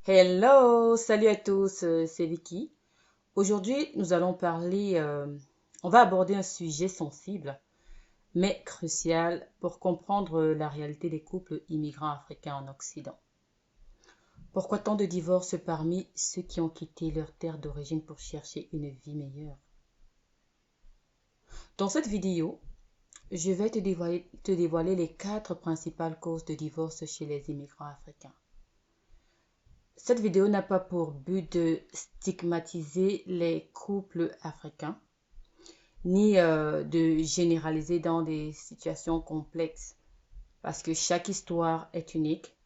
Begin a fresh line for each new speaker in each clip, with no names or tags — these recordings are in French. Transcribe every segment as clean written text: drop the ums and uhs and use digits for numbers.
Hello, salut à tous, c'est Vicky. Aujourd'hui, on va aborder un sujet sensible, mais crucial pour comprendre la réalité des couples immigrants africains en Occident. Pourquoi tant de divorces parmi ceux qui ont quitté leur terre d'origine pour chercher une vie meilleure? Dans cette vidéo, je vais te dévoiler les quatre principales causes de divorce chez les immigrants africains. Cette vidéo n'a pas pour but de stigmatiser les couples africains, ni de généraliser dans des situations complexes, parce que chaque histoire est unique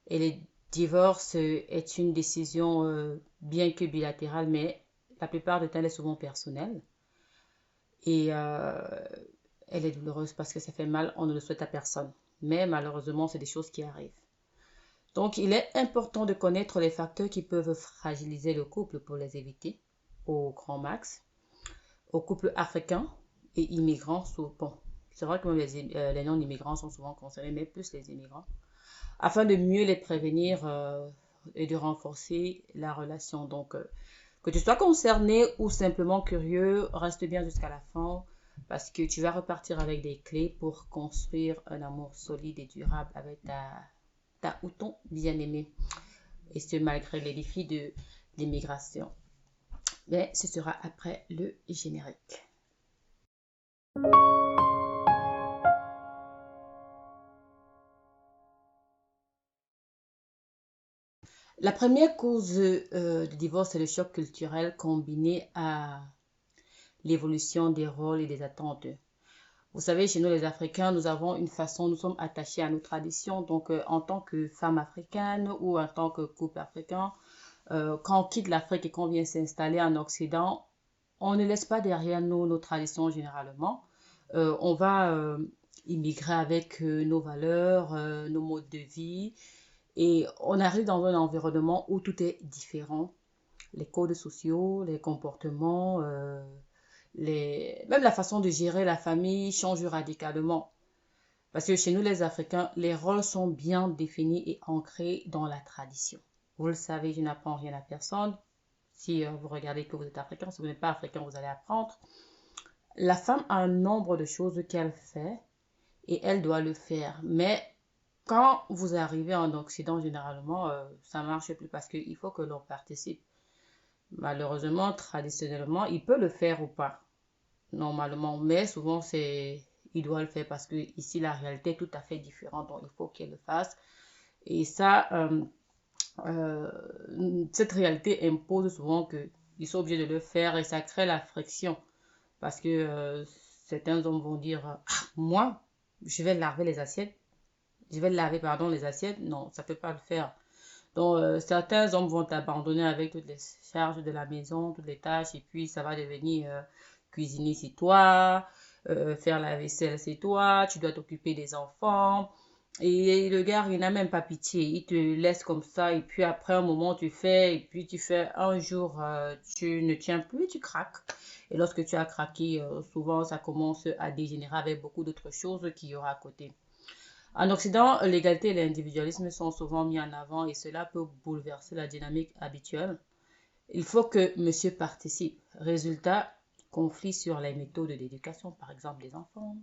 et le divorce est une décision bien que bilatérale, mais la plupart du temps elle est souvent personnelle et elle est douloureuse parce que ça fait mal, on ne le souhaite à personne. Mais malheureusement, c'est des choses qui arrivent. Donc, il est important de connaître les facteurs qui peuvent fragiliser le couple pour les éviter au grand max. Aux couples africains et immigrants, bon, c'est vrai que les non-immigrants sont souvent concernés, mais plus les immigrants, afin de mieux les prévenir et de renforcer la relation. Donc, que tu sois concerné ou simplement curieux, reste bien jusqu'à la fin parce que tu vas repartir avec des clés pour construire un amour solide et durable avec ta ou ton bien-aimé. Et ce, malgré les défis de l'immigration. Mais ce sera après le générique. La première cause de divorce, c'est le choc culturel combiné à l'évolution des rôles et des attentes. Vous savez, chez nous les Africains, nous sommes attachés à nos traditions. Donc, en tant que femme africaine ou en tant que couple africain, quand on quitte l'Afrique et qu'on vient s'installer en Occident, on ne laisse pas derrière nous nos traditions généralement. On va immigrer avec nos valeurs, nos modes de vie. Et on arrive dans un environnement où tout est différent. Les codes sociaux, les comportements, même la façon de gérer la famille change radicalement. Parce que chez nous, les Africains, les rôles sont bien définis et ancrés dans la tradition. Vous le savez, je n'apprends rien à personne. Si vous regardez que vous êtes africain, si vous n'êtes pas africain, vous allez apprendre. La femme a un nombre de choses qu'elle fait et elle doit le faire. Mais quand vous arrivez en Occident, généralement, ça ne marche plus parce qu'il faut que l'on participe. Malheureusement, traditionnellement, il peut le faire ou pas, normalement. Mais souvent, il doit le faire parce que ici, la réalité est tout à fait différente. Donc, il faut qu'il le fasse. Et ça, euh, cette réalité impose souvent qu'ils sont obligés de le faire et ça crée la friction. Parce que certains hommes vont dire, moi, je vais laver les assiettes. Je vais laver, pardon, les assiettes. Non, ça ne peut pas le faire. Donc, certains hommes vont t'abandonner avec toutes les charges de la maison, toutes les tâches, et puis ça va devenir cuisiner c'est toi, faire la vaisselle c'est toi, tu dois t'occuper des enfants. Et le gars, il n'a même pas pitié, il te laisse comme ça, et puis après un moment tu fais, et puis tu fais un jour, tu ne tiens plus, tu craques. Et lorsque tu as craqué, souvent ça commence à dégénérer avec beaucoup d'autres choses qu'il y aura à côté. En Occident, l'égalité et l'individualisme sont souvent mis en avant et cela peut bouleverser la dynamique habituelle. Il faut que monsieur participe. Résultat, conflit sur les méthodes d'éducation, par exemple des enfants,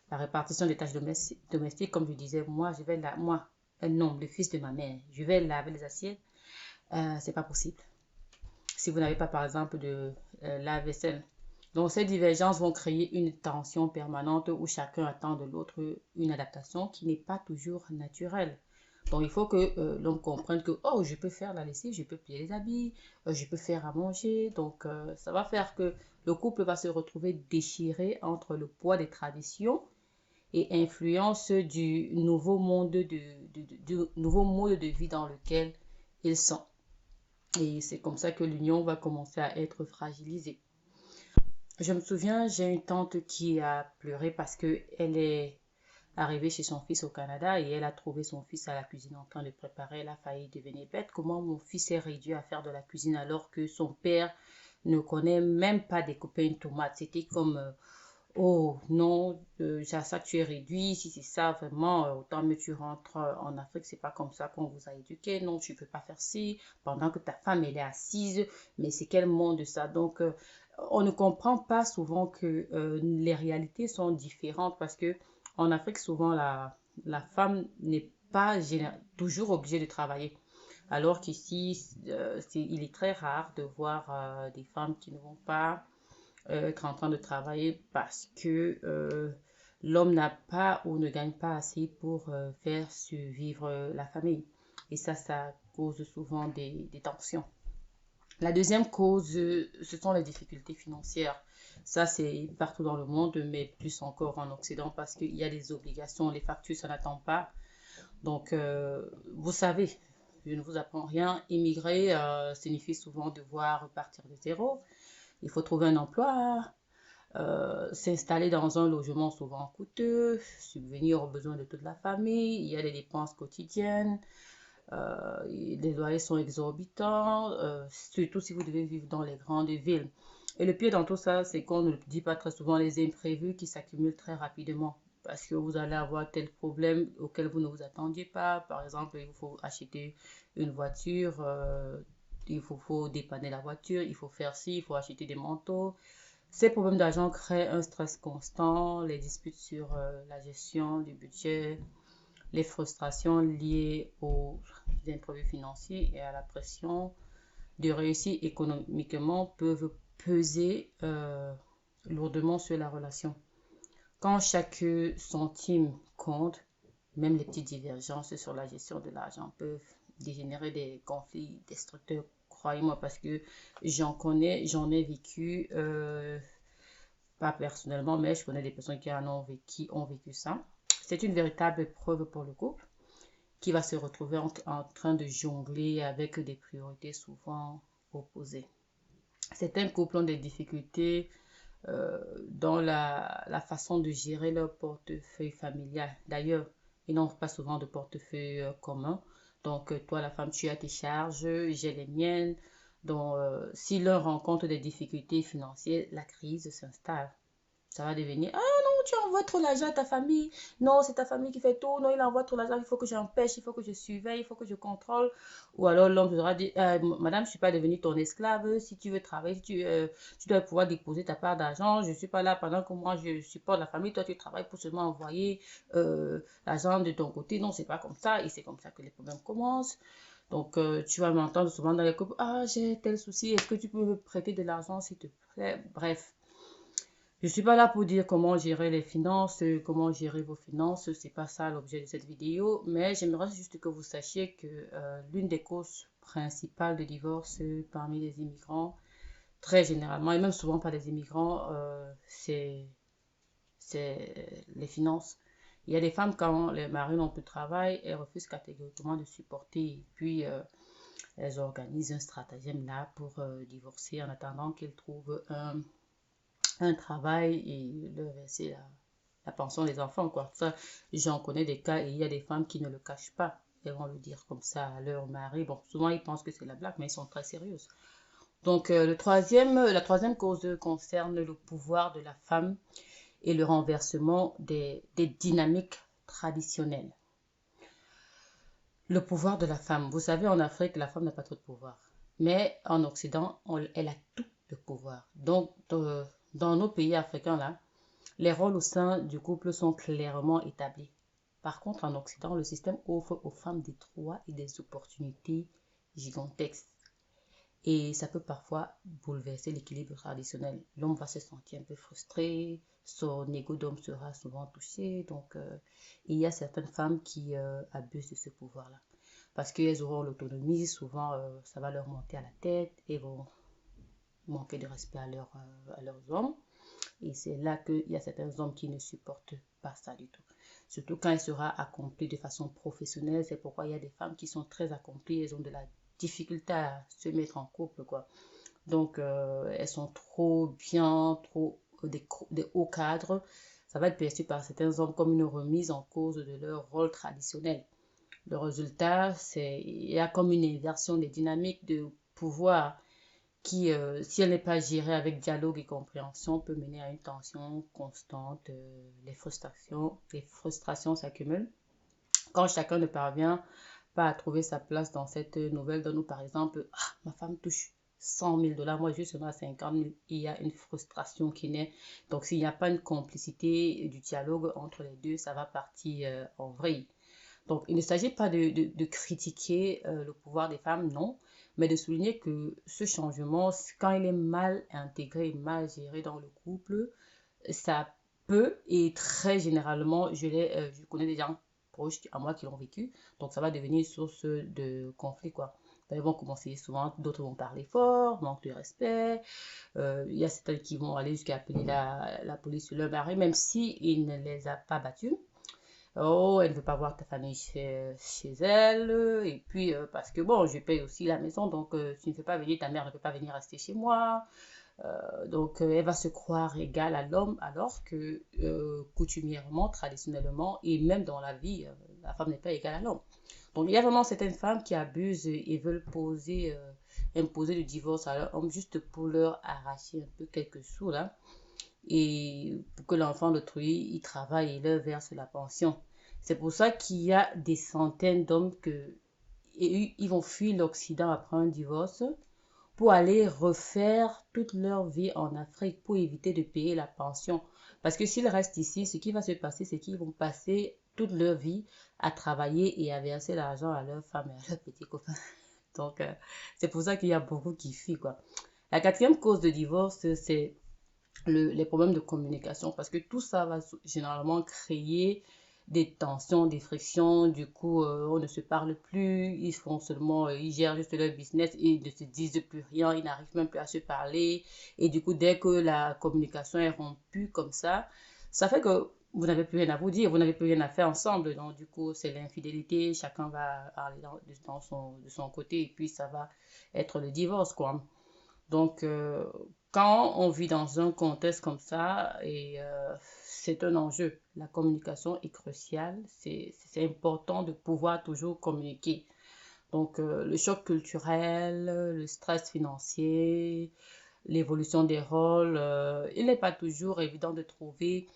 la répartition des tâches domestiques, comme je disais, non, le fils de ma mère, je vais laver les assiettes, c'est pas possible. Si vous n'avez pas, par exemple, de lave-vaisselle. Donc, ces divergences vont créer une tension permanente où chacun attend de l'autre une adaptation qui n'est pas toujours naturelle. Donc, il faut que l'homme comprenne que, oh, je peux faire la lessive, je peux plier les habits, je peux faire à manger. Donc, ça va faire que le couple va se retrouver déchiré entre le poids des traditions et influence du nouveau mode de vie dans lequel ils sont. Et c'est comme ça que l'union va commencer à être fragilisée. Je me souviens, j'ai une tante qui a pleuré parce que elle est arrivée chez son fils au Canada et elle a trouvé son fils à la cuisine en train de préparer. Elle a failli devenir bête. Comment mon fils est réduit à faire de la cuisine alors que son père ne connaît même pas découper une tomate. C'était comme oh non, c'est à ça que tu es réduit, si c'est ça, vraiment, autant mieux tu rentres en Afrique, c'est pas comme ça qu'on vous a éduqué, non, tu peux pas faire ci, pendant que ta femme, elle est assise, mais c'est quel monde ça? Donc, on ne comprend pas souvent que les réalités sont différentes parce que en Afrique, souvent, la femme n'est pas toujours obligée de travailler. Alors qu'ici, il est très rare de voir des femmes qui ne vont pas être en train de travailler parce que l'homme n'a pas ou ne gagne pas assez pour faire survivre la famille. Et ça cause souvent des tensions. La deuxième cause, ce sont les difficultés financières. Ça, c'est partout dans le monde, mais plus encore en Occident parce qu'il y a des obligations, les factures, ça n'attend pas. Donc, vous savez, je ne vous apprends rien, immigrer signifie souvent devoir repartir de zéro. Il faut trouver un emploi, s'installer dans un logement souvent coûteux, subvenir aux besoins de toute la famille, il y a des dépenses quotidiennes, les loyers sont exorbitants, surtout si vous devez vivre dans les grandes villes. Et le pire dans tout ça, c'est qu'on ne dit pas très souvent les imprévus qui s'accumulent très rapidement. Parce que vous allez avoir tel problème auquel vous ne vous attendiez pas. Par exemple, il vous faut acheter une voiture, faut dépanner la voiture, il faut faire ci, il faut acheter des manteaux. Ces problèmes d'argent créent un stress constant, les disputes sur la gestion du budget, les frustrations liées aux imprévus financiers et à la pression de réussir économiquement peuvent peser lourdement sur la relation. Quand chaque centime compte, même les petites divergences sur la gestion de l'argent peuvent dégénérer des conflits destructeurs. Croyez-moi, parce que j'en ai vécu, pas personnellement, mais je connais des personnes qui ont vécu ça. C'est une véritable épreuve pour le couple qui va se retrouver en train de jongler avec des priorités souvent opposées. Certains couples ont des difficultés dans la façon de gérer leur portefeuille familial. D'ailleurs, ils n'ont pas souvent de portefeuille commun. Donc, toi, la femme, tu as tes charges, j'ai les miennes. Donc, si l'un rencontre des difficultés financières, la crise s'installe. Ça va devenir, ah non, tu envoies trop l'argent à ta famille. Non, c'est ta famille qui fait tout. Non, il envoie trop l'argent. Il faut que j'empêche, il faut que je surveille, il faut que je contrôle. Ou alors l'homme sera dit, madame, je ne suis pas devenue ton esclave. Si tu veux travailler, tu dois pouvoir déposer ta part d'argent. Je ne suis pas là pendant que moi, je supporte la famille. Toi, tu travailles pour seulement envoyer l'argent de ton côté. Non, c'est pas comme ça. Et c'est comme ça que les problèmes commencent. Donc, tu vas m'entendre souvent dans les couples, ah, j'ai tel souci. Est-ce que tu peux me prêter de l'argent, s'il te plaît? Bref. Je suis pas là pour dire comment gérer les finances, comment gérer vos finances, c'est pas ça l'objet de cette vidéo, mais j'aimerais juste que vous sachiez que l'une des causes principales de divorce parmi les immigrants, très généralement, et même souvent pas les immigrants, c'est les finances. Il y a des femmes, quand les maris n'ont plus de travail, elles refusent catégoriquement de supporter, et puis elles organisent un stratagème là pour divorcer en attendant qu'elles trouvent un travail et leur verser la pension des enfants, quoi. Ça, j'en connais des cas et il y a des femmes qui ne le cachent pas. Elles vont le dire comme ça à leur mari. Bon, souvent ils pensent que c'est la blague, mais ils sont très sérieuses. Donc, la troisième cause concerne le pouvoir de la femme et le renversement des dynamiques traditionnelles. Le pouvoir de la femme. Vous savez, en Afrique, la femme n'a pas trop de pouvoir. Mais en Occident, elle a tout le pouvoir. Donc, dans nos pays africains, là, les rôles au sein du couple sont clairement établis. Par contre, en Occident, le système offre aux femmes des droits et des opportunités gigantesques. Et ça peut parfois bouleverser l'équilibre traditionnel. L'homme va se sentir un peu frustré, son ego d'homme sera souvent touché. Donc, il y a certaines femmes qui abusent de ce pouvoir-là. Parce qu'elles auront l'autonomie, souvent ça va leur monter à la tête et vont manquer de respect à leurs hommes. Et c'est là qu'il y a certains hommes qui ne supportent pas ça du tout. Surtout quand il sera accompli de façon professionnelle. C'est pourquoi il y a des femmes qui sont très accomplies. Elles ont de la difficulté à se mettre en couple, quoi. Donc, elles sont trop bien, trop des hauts cadres. Ça va être perçu par certains hommes comme une remise en cause de leur rôle traditionnel. Le résultat, il y a comme une inversion des dynamiques de pouvoir si elle n'est pas gérée avec dialogue et compréhension, peut mener à une tension constante. Les frustrations s'accumulent. Quand chacun ne parvient pas à trouver sa place dans cette nouvelle donne où, par exemple, ma femme touche 100 000 $, moi je suis seulement à 50 000, il y a une frustration qui naît. Donc s'il n'y a pas une complicité et du dialogue entre les deux, ça va partir en vrille. Donc, il ne s'agit pas de critiquer le pouvoir des femmes, non, mais de souligner que ce changement, quand il est mal intégré, mal géré dans le couple, ça peut, et très généralement, je connais des gens proches à moi qui l'ont vécu, donc ça va devenir source de conflit, quoi. Ils vont commencer souvent, d'autres vont parler fort, manque de respect. Il y a certains qui vont aller jusqu'à appeler la police sur leur mari, même s'il ne les a pas battus. Oh, elle ne veut pas voir ta famille chez elle. Et puis, parce que bon, je paye aussi la maison, donc tu ne fais pas venir, ta mère ne peut pas venir rester chez moi. Donc, elle va se croire égale à l'homme, alors que coutumièrement, traditionnellement, et même dans la vie, la femme n'est pas égale à l'homme. Donc, il y a vraiment certaines femmes qui abusent et veulent imposer le divorce à leur homme juste pour leur arracher un peu quelques sous, là. Et pour que l'enfant d'autrui, il travaille et leur verse la pension. C'est pour ça qu'il y a des centaines d'hommes ils vont fuir l'Occident après un divorce pour aller refaire toute leur vie en Afrique pour éviter de payer la pension. Parce que s'ils restent ici, ce qui va se passer, c'est qu'ils vont passer toute leur vie à travailler et à verser l'argent à leur femme et à leurs petits copains. Donc, c'est pour ça qu'il y a beaucoup qui fuient, quoi. La quatrième cause de divorce, c'est les problèmes de communication, parce que tout ça va généralement créer des tensions, des frictions. Du coup, on ne se parle plus, ils gèrent juste leur business et ils ne se disent plus rien, ils n'arrivent même plus à se parler. Et du coup, dès que la communication est rompue comme ça fait que vous n'avez plus rien à vous dire, vous n'avez plus rien à faire ensemble. Donc, du coup, c'est l'infidélité, chacun va aller de son côté et puis ça va être le divorce, quoi. Donc, quand on vit dans un contexte comme ça, et c'est un enjeu, la communication est cruciale, c'est important de pouvoir toujours communiquer. Donc, le choc culturel, le stress financier, l'évolution des rôles, il n'est pas toujours évident de trouver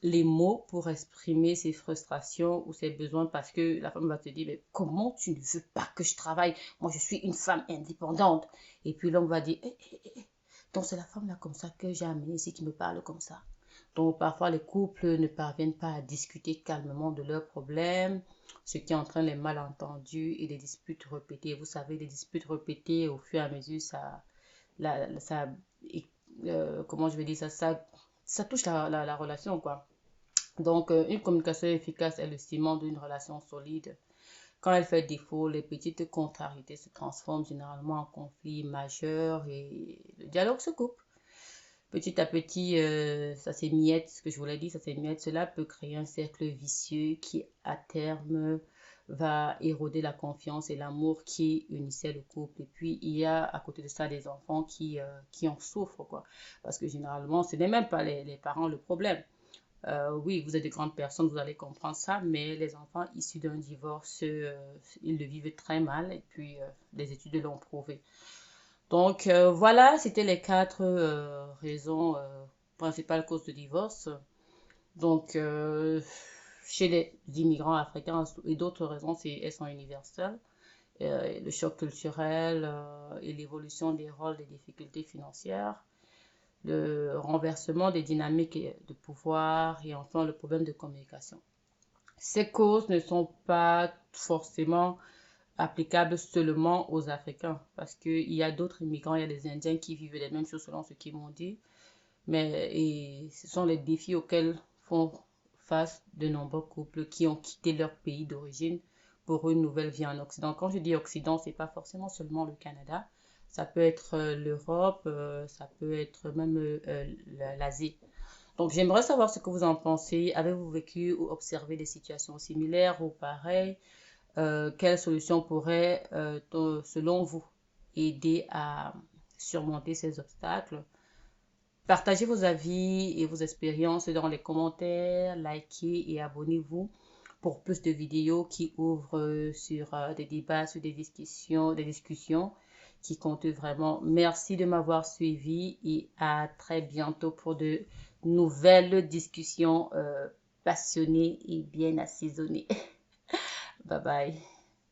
les mots pour exprimer ses frustrations ou ses besoins parce que la femme va te dire, mais comment tu ne veux pas que je travaille? Moi, je suis une femme indépendante. Et puis l'homme va dire, donc c'est la femme là comme ça que j'ai amenée ici qui me parle comme ça. Donc parfois les couples ne parviennent pas à discuter calmement de leurs problèmes, ce qui entraîne les malentendus et des disputes répétées. Vous savez, des disputes répétées au fur et à mesure, ça comment je vais dire ça touche la relation, quoi. Donc, une communication efficace est le ciment d'une relation solide. Quand elle fait défaut, les petites contrariétés se transforment généralement en conflits majeurs et le dialogue se coupe. Petit à petit, ça s'émiette, ce que je vous l'ai dit, ça s'émiette. Cela peut créer un cercle vicieux qui, à terme, va éroder la confiance et l'amour qui unissait le couple. Et puis, il y a à côté de ça des enfants qui en souffrent, quoi. Parce que généralement, ce n'est même pas les parents le problème. Oui, vous êtes de grandes personnes, vous allez comprendre ça, mais les enfants issus d'un divorce, ils le vivent très mal et puis les études l'ont prouvé. Donc voilà, c'était les quatre raisons principales causes de divorce. Donc chez les immigrants africains et d'autres raisons, elles sont universelles. Le choc culturel et l'évolution des rôles, des difficultés financières, le renversement des dynamiques de pouvoir et enfin le problème de communication. Ces causes ne sont pas forcément applicables seulement aux Africains parce qu'il y a d'autres immigrants, il y a des Indiens qui vivent les mêmes choses selon ce qu'ils m'ont dit, mais et ce sont les défis auxquels font face de nombreux couples qui ont quitté leur pays d'origine pour une nouvelle vie en Occident. Quand je dis Occident, c'est pas forcément seulement le Canada, ça peut être l'Europe, ça peut être même l'Asie. Donc, j'aimerais savoir ce que vous en pensez. Avez-vous vécu ou observé des situations similaires ou pareilles? Quelles solutions pourraient, selon vous, aider à surmonter ces obstacles? Partagez vos avis et vos expériences dans les commentaires, likez et abonnez-vous pour plus de vidéos qui ouvrent sur des débats, sur des discussions qui compte vraiment. Merci de m'avoir suivi et à très bientôt pour de nouvelles discussions passionnées et bien assaisonnées. Bye bye.